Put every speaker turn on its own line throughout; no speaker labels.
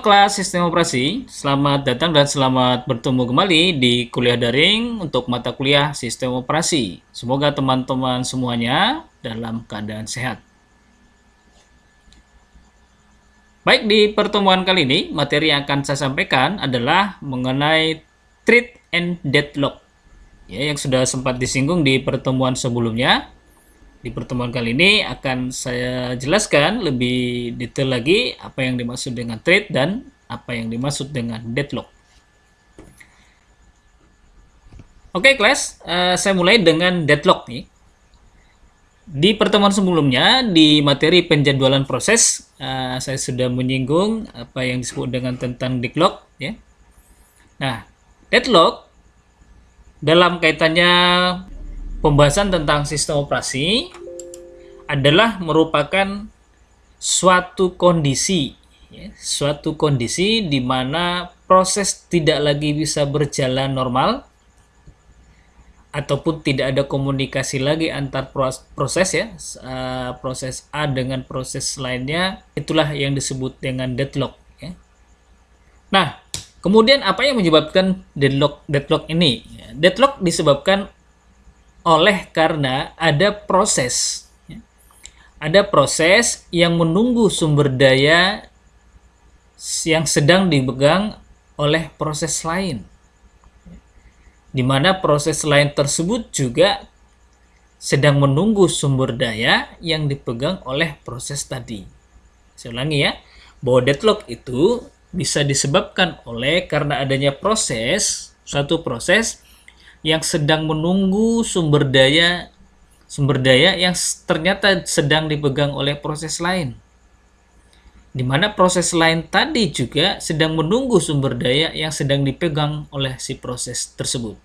kelas sistem operasi, selamat datang dan selamat bertemu kembali di kuliah daring untuk mata kuliah sistem operasi. Semoga teman-teman semuanya dalam keadaan sehat. Baik, di pertemuan kali ini, materi yang akan saya sampaikan adalah mengenai thread and deadlock. Ya, yang sudah sempat disinggung di pertemuan sebelumnya. Di pertemuan kali ini akan saya jelaskan lebih detail lagi apa yang dimaksud dengan thread dan apa yang dimaksud dengan deadlock. Oke, kelas, saya mulai dengan deadlock nih. Di pertemuan sebelumnya, di materi penjadwalan proses, saya sudah menyinggung apa yang disebut dengan tentang deadlock. Ya. Nah, deadlock dalam kaitannya pembahasan tentang sistem operasi adalah merupakan suatu kondisi di mana proses tidak lagi bisa berjalan normal ataupun tidak ada komunikasi lagi antar proses ya, proses A dengan proses lainnya, itulah yang disebut dengan deadlock ya. Nah, kemudian apa yang menyebabkan deadlock ini? Deadlock disebabkan oleh karena ada proses yang menunggu sumber daya yang sedang dipegang oleh proses lain, di mana proses lain tersebut juga sedang menunggu sumber daya yang dipegang oleh proses tadi. Saya ulangi ya, bahwa deadlock itu bisa disebabkan oleh karena adanya suatu proses yang sedang menunggu sumber daya yang ternyata sedang dipegang oleh proses lain, di mana proses lain tadi juga sedang menunggu sumber daya yang sedang dipegang oleh si proses tersebut.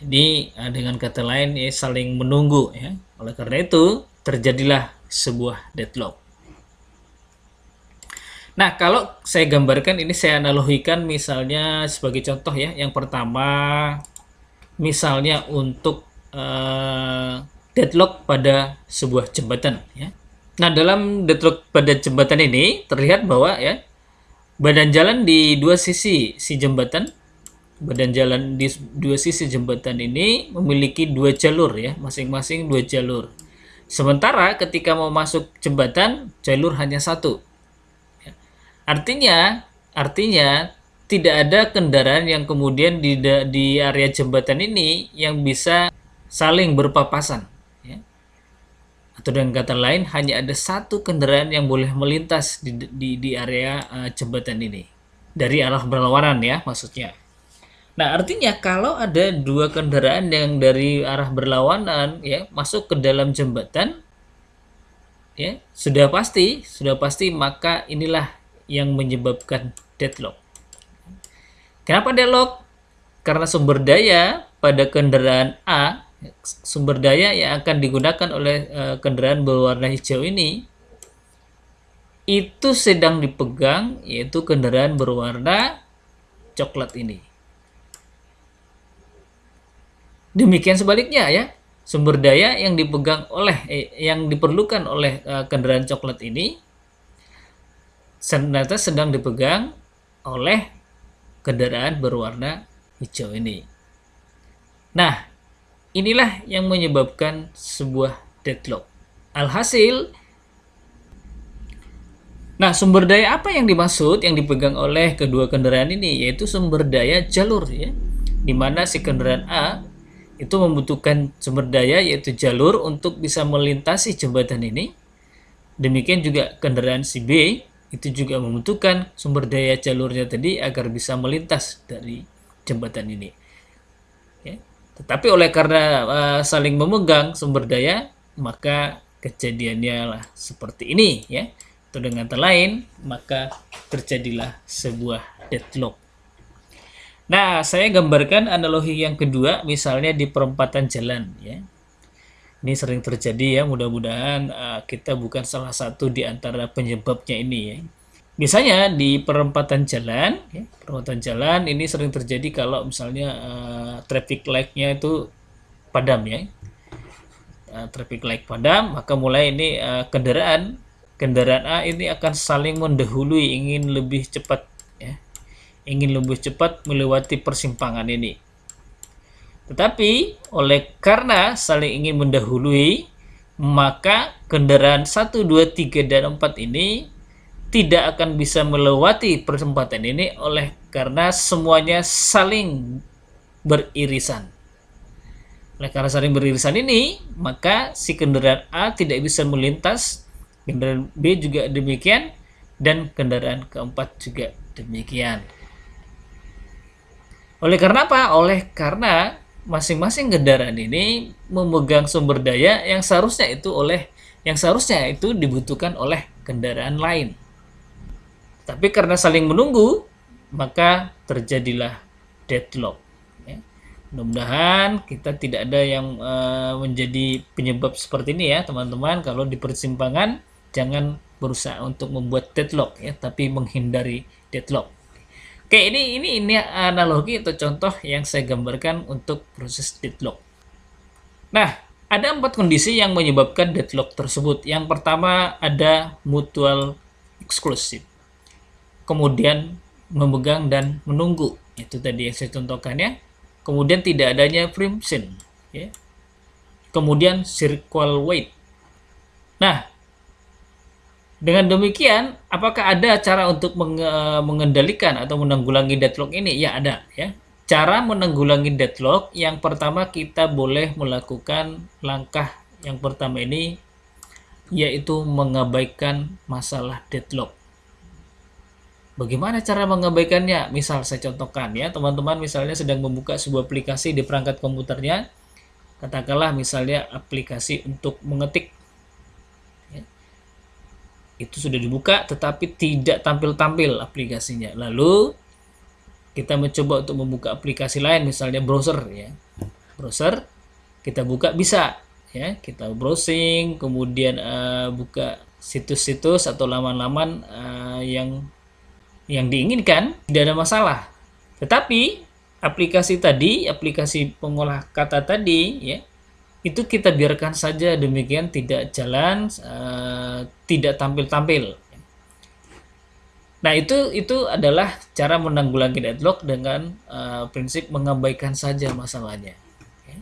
Jadi dengan kata lain ya, saling menunggu ya. Oleh karena itu terjadilah sebuah deadlock. Nah, kalau saya gambarkan ini, saya analogikan misalnya sebagai contoh ya. Yang pertama, misalnya untuk deadlock pada sebuah jembatan ya. Nah, dalam deadlock pada jembatan ini terlihat bahwa ya, badan jalan di dua sisi jembatan ini memiliki dua jalur ya, masing-masing dua jalur. Sementara ketika mau masuk jembatan, jalur hanya satu. Artinya tidak ada kendaraan yang kemudian di area jembatan ini yang bisa saling berpapasan. Ya. Atau dengan kata lain, hanya ada satu kendaraan yang boleh melintas di area jembatan ini. Dari arah berlawanan ya maksudnya. Nah, artinya kalau ada dua kendaraan yang dari arah berlawanan ya masuk ke dalam jembatan, ya sudah pasti maka inilah yang menyebabkan deadlock. Kenapa deadlock? Karena sumber daya pada kendaraan A, sumber daya yang akan digunakan oleh kendaraan berwarna hijau ini, itu sedang dipegang yaitu kendaraan berwarna coklat ini. Demikian sebaliknya ya, sumber daya yang diperlukan oleh kendaraan coklat ini ternyata sedang dipegang oleh kendaraan berwarna hijau ini. Nah, inilah yang menyebabkan sebuah deadlock. Alhasil, nah sumber daya apa yang dimaksud yang dipegang oleh kedua kendaraan ini? Yaitu sumber daya jalur ya, di mana si kendaraan A itu membutuhkan sumber daya yaitu jalur untuk bisa melintasi jembatan ini. Demikian juga kendaraan si B itu juga membutuhkan sumber daya jalurnya tadi agar bisa melintas dari jembatan ini. Ya. Tetapi oleh karena saling memegang sumber daya, maka kejadiannya lah seperti ini ya. Atau dengan kata lain, maka terjadilah sebuah deadlock. Nah, saya gambarkan analogi yang kedua, misalnya di perempatan jalan ya. Ini sering terjadi ya, mudah-mudahan kita bukan salah satu di antara penyebabnya ini ya. Biasanya di perempatan jalan ini sering terjadi kalau misalnya traffic light-nya itu padam ya. Traffic light padam, maka mulai ini kendaraan kendaraan A ini akan saling mendahului, ingin lebih cepat ya. Ingin lebih cepat melewati persimpangan ini. Tetapi karena saling ingin mendahului, maka kendaraan 1, 2, 3, dan 4 ini tidak akan bisa melewati perempatan ini karena semuanya saling beririsan. Oleh karena saling beririsan ini, maka si kendaraan A tidak bisa melintas, kendaraan B juga demikian, dan kendaraan keempat juga demikian. Oleh karena apa? Oleh karena masing-masing kendaraan ini memegang sumber daya yang seharusnya itu dibutuhkan oleh kendaraan lain. Tapi karena saling menunggu, maka terjadilah deadlock. Mudah-mudahan kita tidak ada yang menjadi penyebab seperti ini ya teman-teman. Kalau di persimpangan jangan berusaha untuk membuat deadlock ya, tapi menghindari deadlock. Oke, ini analogi atau contoh yang saya gambarkan untuk proses deadlock. Nah, ada 4 kondisi yang menyebabkan deadlock tersebut. Yang pertama ada mutual exclusive. Kemudian memegang dan menunggu. Itu tadi yang saya contohkan ya. Kemudian tidak adanya preemption ya. Kemudian circle wait. Nah, dengan demikian apakah ada cara untuk mengendalikan atau menanggulangi deadlock ini? Ya, ada ya. Cara menanggulangi deadlock yang pertama, kita boleh melakukan langkah yang pertama ini, yaitu mengabaikan masalah deadlock. Bagaimana cara mengabaikannya? Misal saya contohkan ya, teman-teman misalnya sedang membuka sebuah aplikasi di perangkat komputernya, katakanlah misalnya aplikasi untuk mengetik. Ya. Itu sudah dibuka tetapi tidak tampil-tampil aplikasinya. Lalu kita mencoba untuk membuka aplikasi lain, misalnya browser ya. Browser kita buka bisa ya, kita browsing, kemudian buka situs-situs atau laman-laman yang diinginkan, tidak ada masalah. Tetapi aplikasi pengolah kata tadi ya, itu kita biarkan saja demikian, tidak jalan, tidak tampil-tampil. Nah, itu adalah cara menanggulangi deadlock dengan prinsip mengabaikan saja masalahnya, ya.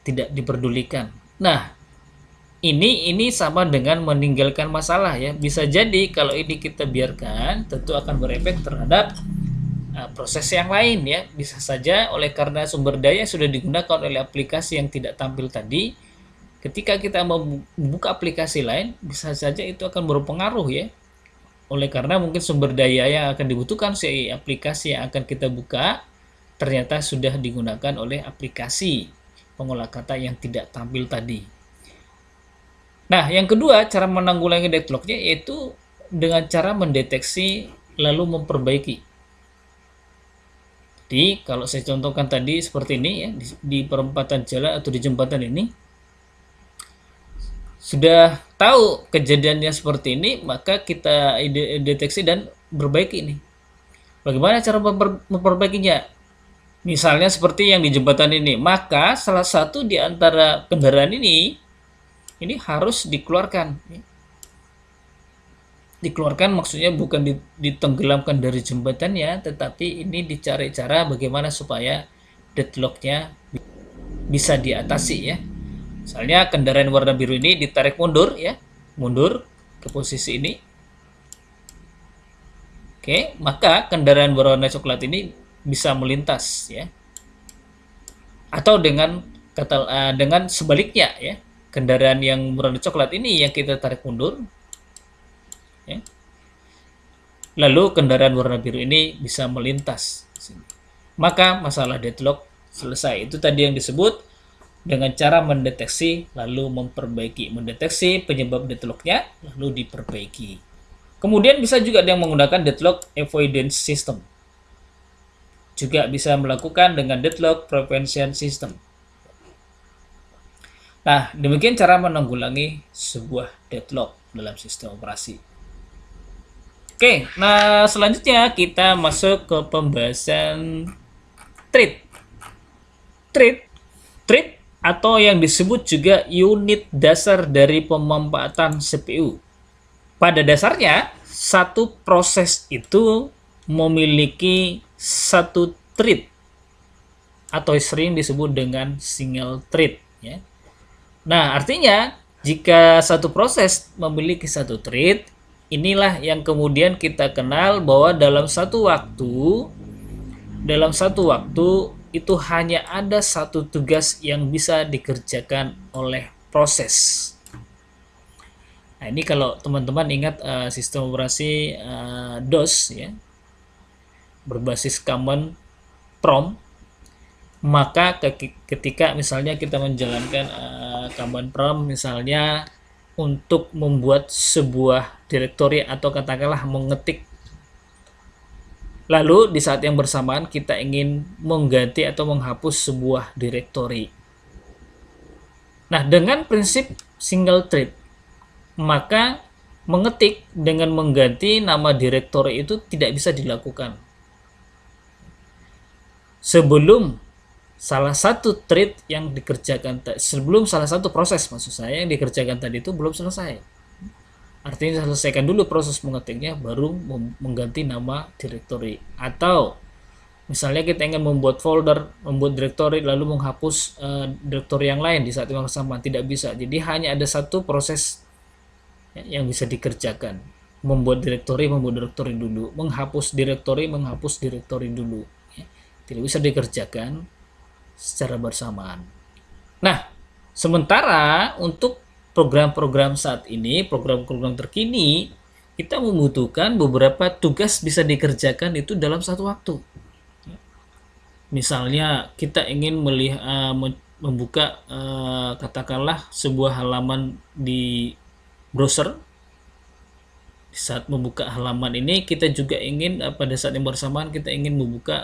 Tidak diperdulikan. Nah, ini sama dengan meninggalkan masalah ya. Bisa jadi kalau ini kita biarkan, tentu akan berefek terhadap proses yang lain ya. Bisa saja oleh karena sumber daya sudah digunakan oleh aplikasi yang tidak tampil tadi, ketika kita membuka aplikasi lain, bisa saja itu akan berpengaruh ya. Oleh karena mungkin sumber daya yang akan dibutuhkan si aplikasi yang akan kita buka ternyata sudah digunakan oleh aplikasi pengolah kata yang tidak tampil tadi. Nah, yang kedua, cara menanggulangi deadlocknya yaitu dengan cara mendeteksi lalu memperbaiki. Jadi, kalau saya contohkan tadi seperti ini ya, di perempatan jalan atau di jembatan ini, sudah tahu kejadiannya seperti ini, maka kita deteksi dan perbaiki ini. Bagaimana cara memperbaikinya? Misalnya seperti yang di jembatan ini, maka salah satu di antara kendaraan ini harus dikeluarkan. Dikeluarkan maksudnya bukan ditenggelamkan dari jembatannya, tetapi ini dicari cara bagaimana supaya deadlocknya bisa diatasi ya. Misalnya kendaraan warna biru ini ditarik mundur ya, mundur ke posisi ini. Oke, maka kendaraan berwarna coklat ini bisa melintas ya. Atau dengan sebaliknya ya. Kendaraan yang berwarna coklat ini yang kita tarik mundur ya. Lalu kendaraan warna biru ini bisa melintas, maka masalah deadlock selesai. Itu tadi yang disebut dengan cara mendeteksi lalu memperbaiki. Mendeteksi penyebab deadlocknya lalu diperbaiki. Kemudian bisa juga ada yang menggunakan deadlock avoidance system, juga bisa melakukan dengan deadlock prevention system. Nah, demikian cara menanggulangi sebuah deadlock dalam sistem operasi. Oke, nah selanjutnya kita masuk ke pembahasan thread. Thread atau yang disebut juga unit dasar dari pemanfaatan CPU. Pada dasarnya, satu proses itu memiliki satu thread atau sering disebut dengan single thread ya. Nah, artinya jika satu proses memiliki satu thread, inilah yang kemudian kita kenal bahwa dalam satu waktu itu hanya ada satu tugas yang bisa dikerjakan oleh proses. Nah, ini kalau teman-teman ingat sistem operasi DOS ya, berbasis command prompt, maka ketika misalnya kita menjalankan command prompt misalnya untuk membuat sebuah direktori atau katakanlah mengetik, lalu di saat yang bersamaan kita ingin mengganti atau menghapus sebuah direktori. Nah, dengan prinsip single thread, maka mengetik dengan mengganti nama direktori itu tidak bisa dilakukan sebelum salah satu thread yang dikerjakan sebelum salah satu proses maksud saya yang dikerjakan tadi itu belum selesai. Artinya selesaikan dulu proses mengetiknya baru mengganti nama direktori. Atau misalnya kita ingin membuat folder, membuat direktori lalu menghapus direktori yang lain di saat yang sama, tidak bisa. Jadi hanya ada satu proses yang bisa dikerjakan. Membuat direktori dulu, menghapus direktori dulu. Tidak bisa dikerjakan secara bersamaan. Nah, sementara untuk program-program saat ini, program-program terkini, kita membutuhkan beberapa tugas bisa dikerjakan itu dalam satu waktu. Misalnya kita ingin membuka katakanlah sebuah halaman di browser. Di saat membuka halaman ini kita juga ingin pada saat yang bersamaan kita ingin membuka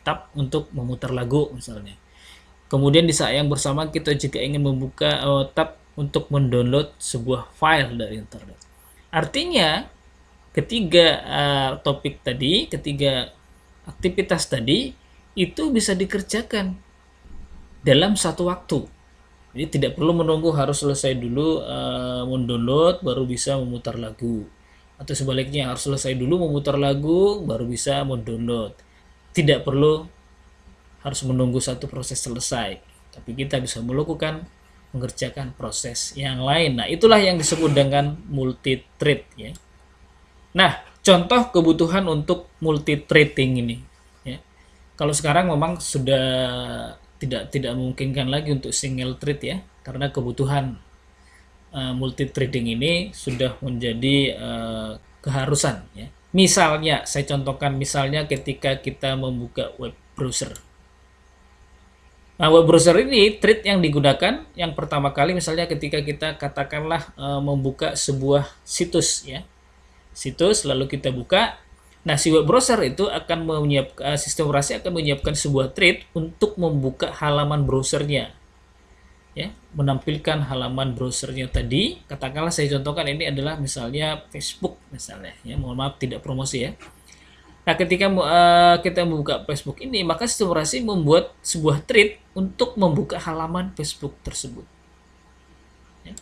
tab untuk memutar lagu misalnya. Kemudian di saat yang bersamaan kita juga ingin membuka tab untuk mendownload sebuah file dari internet. Artinya ketiga aktivitas tadi itu bisa dikerjakan dalam satu waktu. Jadi tidak perlu menunggu harus selesai dulu mendownload baru bisa memutar lagu. Atau sebaliknya harus selesai dulu memutar lagu baru bisa mendownload. Tidak perlu harus menunggu satu proses selesai. Tapi kita bisa mengerjakan proses yang lain. Nah, itulah yang disebut dengan multi-thread ya. Nah, contoh kebutuhan untuk multi-threading ini ya. Kalau sekarang memang sudah tidak memungkinkan lagi untuk single thread ya, karena kebutuhan multi-threading ini sudah menjadi keharusan ya. Misalnya, saya contohkan misalnya ketika kita membuka web browser. Nah, web browser ini thread yang digunakan yang pertama kali misalnya ketika kita katakanlah membuka sebuah situs ya. Situs lalu kita buka. Nah, si web browser itu akan menyiapkan sistem operasi akan menyiapkan sebuah thread untuk membuka halaman browsernya. Ya, menampilkan halaman browsernya tadi. Katakanlah saya contohkan ini adalah misalnya Facebook misalnya ya. Mohon maaf tidak promosi ya. Nah, ketika kita membuka Facebook ini, maka sistem operasi membuat sebuah thread untuk membuka halaman Facebook tersebut. Ya.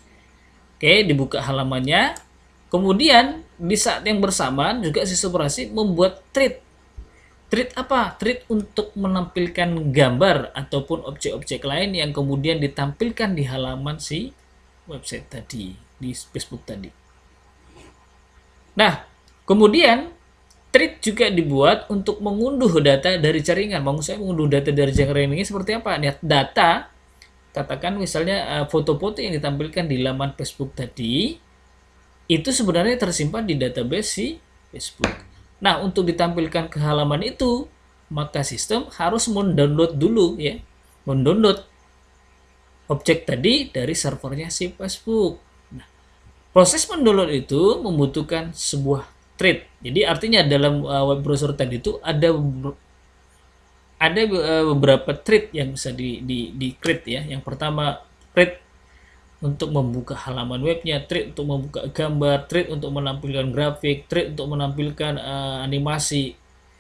Oke, dibuka halamannya. Kemudian di saat yang bersamaan juga sistem operasi membuat thread. Thread apa? Thread untuk menampilkan gambar ataupun objek-objek lain yang kemudian ditampilkan di halaman si website tadi, di Facebook tadi. Nah, kemudian thread juga dibuat untuk mengunduh data dari jaringan. Maksud saya mengunduh data dari jaringan ini seperti apa? Data, katakan misalnya foto-foto yang ditampilkan di laman Facebook tadi, itu sebenarnya tersimpan di database si Facebook. Nah, untuk ditampilkan ke halaman itu, maka sistem harus mendownload dulu ya. Mendownload objek tadi dari servernya si Facebook. Nah, proses mendownload itu membutuhkan sebuah thread. Jadi artinya dalam web browser tadi itu ada beberapa thread yang bisa di create ya. Yang pertama thread untuk membuka halaman webnya, thread untuk membuka gambar, thread untuk menampilkan grafik, thread untuk menampilkan animasi,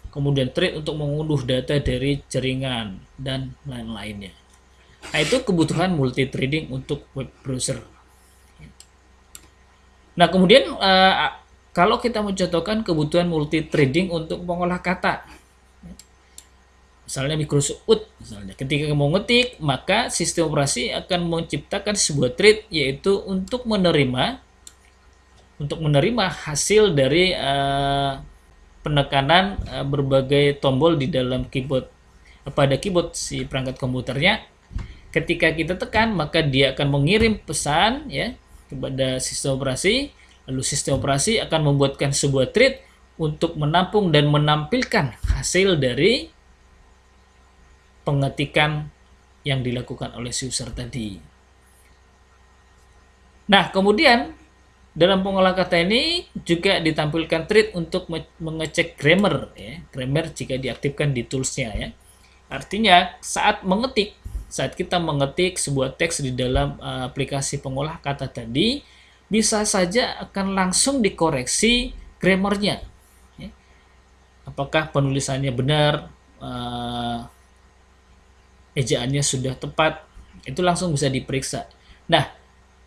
kemudian thread untuk mengunduh data dari jaringan dan lain-lainnya. Nah, itu kebutuhan multi-threading untuk web browser. Nah, kemudian kalau kita mencontohkan kebutuhan multi threading untuk mengolah kata, misalnya Microsoft misalnya, ketika mau ngetik, maka sistem operasi akan menciptakan sebuah thread yaitu untuk menerima hasil dari penekanan berbagai tombol di dalam keyboard pada keyboard si perangkat komputernya. Ketika kita tekan, maka dia akan mengirim pesan ya kepada sistem operasi, lalu sistem operasi akan membuatkan sebuah thread untuk menampung dan menampilkan hasil dari pengetikan yang dilakukan oleh si user tadi. Nah, kemudian dalam pengolah kata ini juga ditampilkan thread untuk mengecek grammar ya, grammar jika diaktifkan di toolsnya ya. Artinya saat kita mengetik sebuah teks di dalam aplikasi pengolah kata tadi, bisa saja akan langsung dikoreksi grammarnya ya. Apakah penulisannya benar, ejaannya sudah tepat, itu langsung bisa diperiksa. Nah,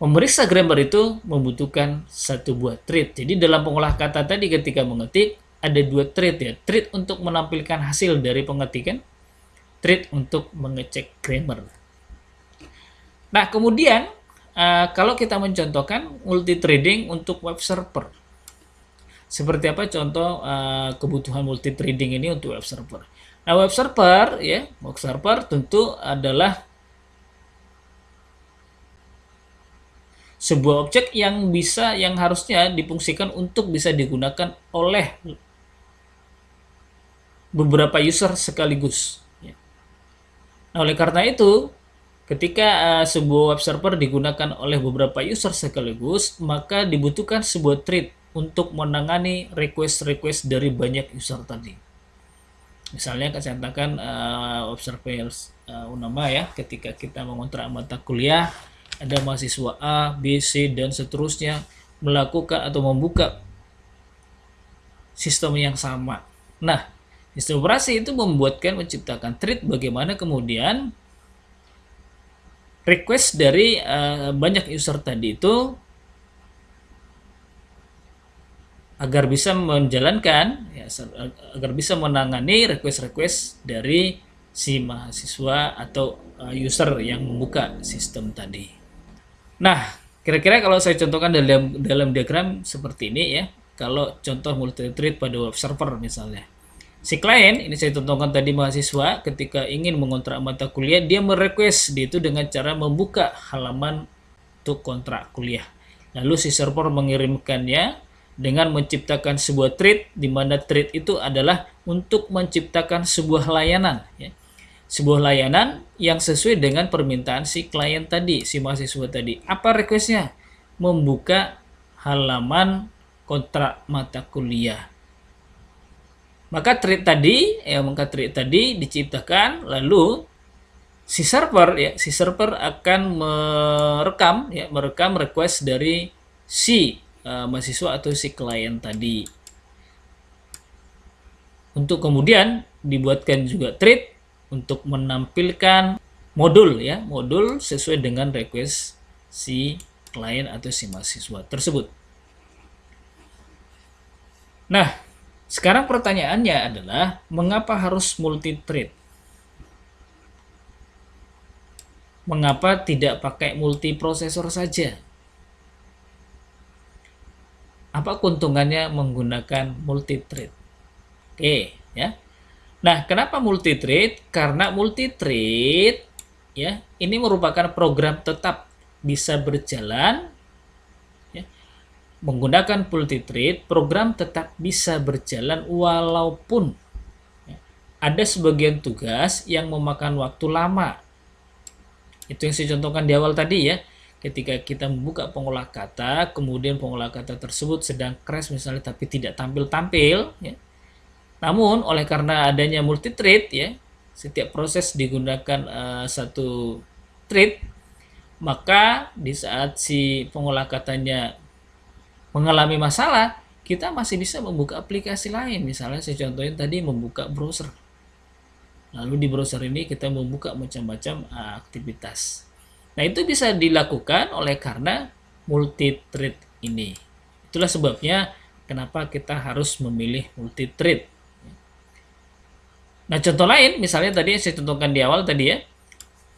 memeriksa grammar itu membutuhkan satu buah thread. Jadi dalam pengolah kata tadi ketika mengetik ada dua thread ya. Thread untuk menampilkan hasil dari pengetikan, thread untuk mengecek grammar. Nah, kemudian kalau kita mencontohkan multi-threading untuk web server. Seperti apa contoh kebutuhan multi-threading ini untuk web server? Nah, web server tentu adalah sebuah objek yang harusnya difungsikan untuk bisa digunakan oleh beberapa user sekaligus. Nah, oleh karena itu, ketika sebuah web server digunakan oleh beberapa user sekaligus, maka dibutuhkan sebuah thread untuk menangani request-request dari banyak user tadi. Misalnya katakan web server Unama ya, ketika kita mengontrak mata kuliah, ada mahasiswa A, B, C, dan seterusnya melakukan atau membuka sistem yang sama. Nah, sistem operasi itu menciptakan thread bagaimana kemudian request dari banyak user tadi itu agar bisa menjalankan, ya, agar bisa menangani request-request dari si mahasiswa atau user yang membuka sistem tadi. Nah, kira-kira kalau saya contohkan dalam diagram seperti ini ya, kalau contoh multi-thread pada web server misalnya. Si klien, ini saya contohkan tadi mahasiswa, ketika ingin mengontrak mata kuliah, dia merequest itu dengan cara membuka halaman untuk kontrak kuliah. Lalu si server mengirimkannya dengan menciptakan sebuah thread, di mana thread itu adalah untuk menciptakan sebuah layanan ya. Sebuah layanan yang sesuai dengan permintaan si klien tadi, si mahasiswa tadi. Apa requestnya? Membuka halaman kontrak mata kuliah. Maka thread tadi diciptakan, lalu si server akan merekam request dari si mahasiswa atau si klien tadi. Untuk kemudian dibuatkan juga thread untuk menampilkan modul sesuai dengan request si klien atau si mahasiswa tersebut. Nah, sekarang pertanyaannya adalah mengapa harus multi-thread? Mengapa tidak pakai multiprosesor saja? Apa keuntungannya menggunakan multi-thread? Oke, ya. Nah, kenapa multi-thread? Karena multi-thread ya, ini merupakan program tetap bisa berjalan ya. Menggunakan multi-thread, program tetap bisa berjalan walaupun ya, ada sebagian tugas yang memakan waktu lama. Itu yang saya contohkan di awal tadi ya. Ketika kita membuka pengolah kata, kemudian pengolah kata tersebut sedang crash misalnya tapi tidak tampil-tampil ya. Namun oleh karena adanya multi-thread ya, setiap proses digunakan satu thread, maka di saat si pengolah katanya mengalami masalah, kita masih bisa membuka aplikasi lain. Misalnya saya contohin tadi membuka browser. Lalu di browser ini kita membuka macam-macam aktivitas. Nah, itu bisa dilakukan oleh karena multi-thread ini. Itulah sebabnya kenapa kita harus memilih multi-thread. Nah, contoh lain misalnya tadi saya contohkan di awal tadi ya.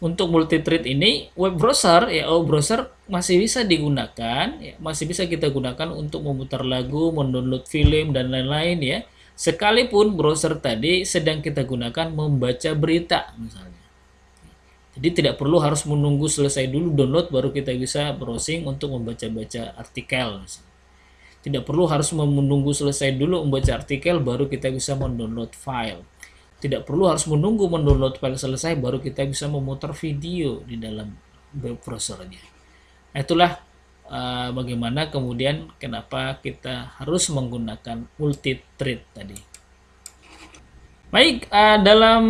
Untuk multi-thread ini web browser browser masih bisa digunakan ya, masih bisa kita gunakan untuk memutar lagu, mendownload film dan lain-lain ya. Sekalipun browser tadi sedang kita gunakan membaca berita misalnya. Jadi tidak perlu harus menunggu selesai dulu download baru kita bisa browsing untuk membaca-baca artikel. Tidak perlu harus menunggu selesai dulu membaca artikel baru kita bisa mendownload file. Tidak perlu harus menunggu mendownload file selesai baru kita bisa memutar video di dalam web browsernya. Nah, itulah bagaimana kemudian kenapa kita harus menggunakan multi-thread tadi. Baik, dalam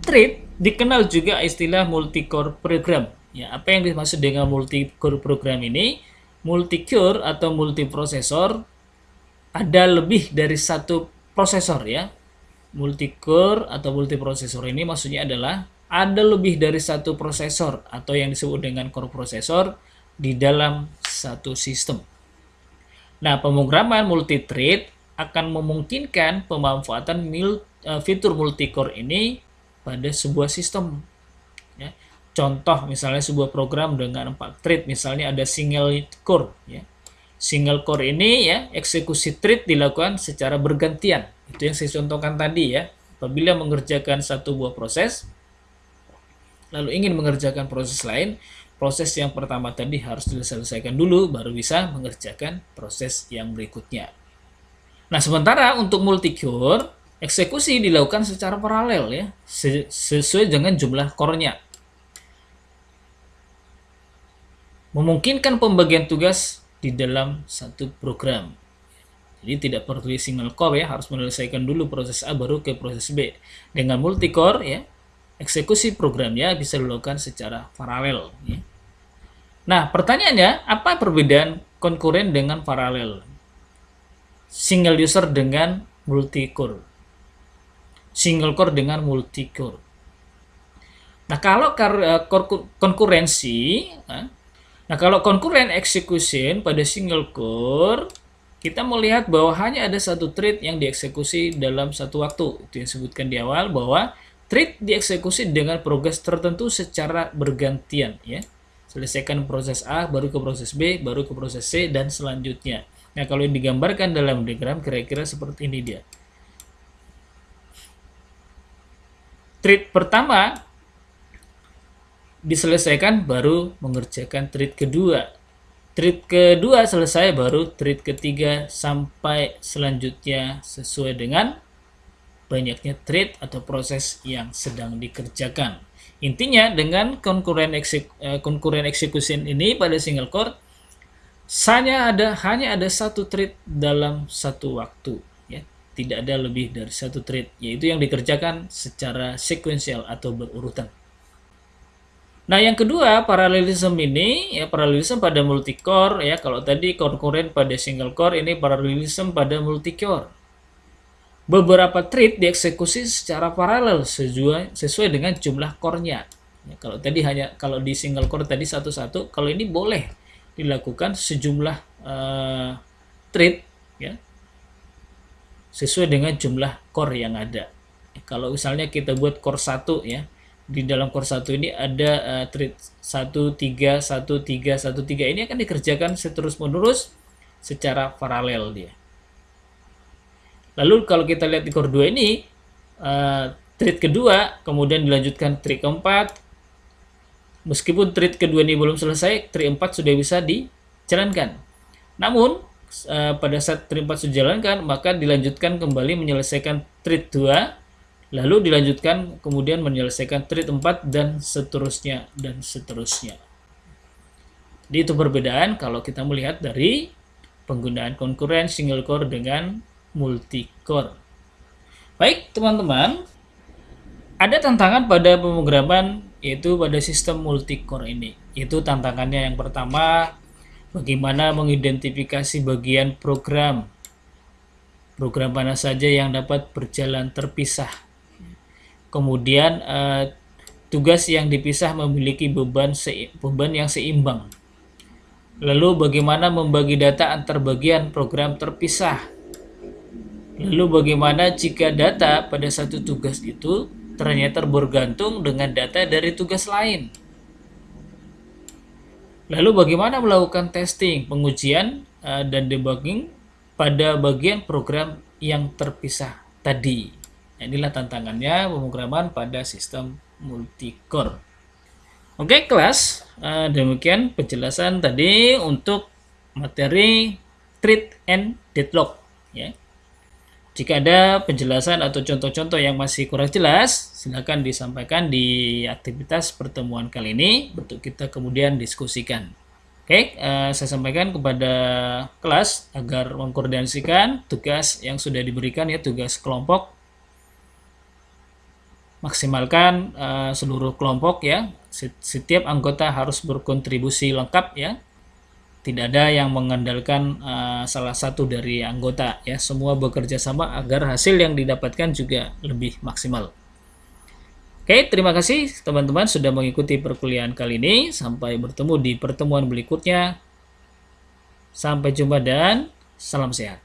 thread dikenal juga istilah multi-core program. Ya, apa yang dimaksud dengan multi-core program ini? Multi-core atau multiprosesor ada lebih dari satu prosesor ya. Multi-core atau multiprosesor ini maksudnya adalah ada lebih dari satu prosesor atau yang disebut dengan core prosesor di dalam satu sistem. Nah, pemrograman multi-thread akan memungkinkan pemanfaatan fitur multi-core ini pada sebuah sistem. Ya. Contoh misalnya sebuah program dengan 4 thread, misalnya ada single core ya. Single core ini ya, eksekusi thread dilakukan secara bergantian. Itu yang saya contohkan tadi ya. Apabila mengerjakan satu buah proses, lalu ingin mengerjakan proses lain, proses yang pertama tadi harus diselesaikan dulu, baru bisa mengerjakan proses yang berikutnya. Nah, sementara untuk multi-core, eksekusi dilakukan secara paralel ya, sesuai dengan jumlah core-nya. Memungkinkan pembagian tugas di dalam satu program. Jadi tidak perlu single core ya, harus menyelesaikan dulu proses A baru ke proses B. Dengan multi core ya, eksekusi programnya bisa dilakukan secara paralel ya. Nah, pertanyaannya, apa perbedaan konkuren dengan paralel? Single user dengan multi core. Single core dengan multi core. Nah, kalau konkurensi, nah, kalau concurrent execution pada single core, kita melihat bahwa hanya ada satu thread yang dieksekusi dalam satu waktu. Itu yang disebutkan di awal bahwa thread dieksekusi dengan progres tertentu secara bergantian ya. Selesaikan proses A, baru ke proses B, baru ke proses C dan selanjutnya. Nah, kalau yang digambarkan dalam diagram kira-kira seperti ini dia. Thread pertama diselesaikan baru mengerjakan thread kedua. Thread kedua selesai baru thread ketiga sampai selanjutnya sesuai dengan banyaknya thread atau proses yang sedang dikerjakan. Intinya dengan concurrent execution ini pada single core hanya ada satu thread dalam satu waktu ya. Tidak ada lebih dari satu thread, yaitu yang dikerjakan secara sekuensial atau berurutan. Nah, yang kedua, paralelism ini ya, paralelism pada multi-core ya. Kalau tadi concurrent pada single core, ini paralelism pada multi-core. Beberapa thread dieksekusi secara paralel sesuai dengan jumlah core-nya. Ya, kalau di single core tadi satu-satu, kalau ini boleh dilakukan sejumlah thread ya. Sesuai dengan jumlah core yang ada. Kalau misalnya kita buat core 1 ya. Di dalam core 1 ini ada thread 1, 3, 1, 3, 1, 3. Ini akan dikerjakan seterus-menerus secara paralel dia. Lalu kalau kita lihat di core 2 ini, thread kedua, kemudian dilanjutkan thread keempat. Meskipun thread kedua ini belum selesai, thread 4 sudah bisa dijalankan. Namun, pada saat thread 4 sudah dijalankan, maka dilanjutkan kembali menyelesaikan thread 2, lalu dilanjutkan kemudian menyelesaikan thread 4 dan seterusnya dan seterusnya. Jadi itu perbedaan kalau kita melihat dari penggunaan concurrent single core dengan multi core. Baik teman-teman, ada tantangan pada pemrograman yaitu pada sistem multi core ini. Itu tantangannya yang pertama, bagaimana mengidentifikasi bagian program mana saja yang dapat berjalan terpisah. Kemudian tugas yang dipisah memiliki beban yang seimbang. Lalu bagaimana membagi data antar bagian program terpisah? Lalu bagaimana jika data pada satu tugas itu ternyata bergantung dengan data dari tugas lain? Lalu bagaimana melakukan testing, pengujian, dan debugging pada bagian program yang terpisah tadi? Nah, inilah tantangannya pemrograman pada sistem multicore. Oke kelas, demikian penjelasan tadi untuk materi thread and deadlock ya. Jika ada penjelasan atau contoh-contoh yang masih kurang jelas, silakan disampaikan di aktivitas pertemuan kali ini untuk kita kemudian diskusikan. Oke, saya sampaikan kepada kelas agar mengkoordinasikan tugas yang sudah diberikan ya, tugas kelompok. Maksimalkan seluruh kelompok ya. Setiap anggota harus berkontribusi lengkap ya. Tidak ada yang mengandalkan salah satu dari anggota ya. Semua bekerja sama agar hasil yang didapatkan juga lebih maksimal. Oke, terima kasih teman-teman sudah mengikuti perkuliahan kali ini. Sampai bertemu di pertemuan berikutnya. Sampai jumpa dan salam sehat.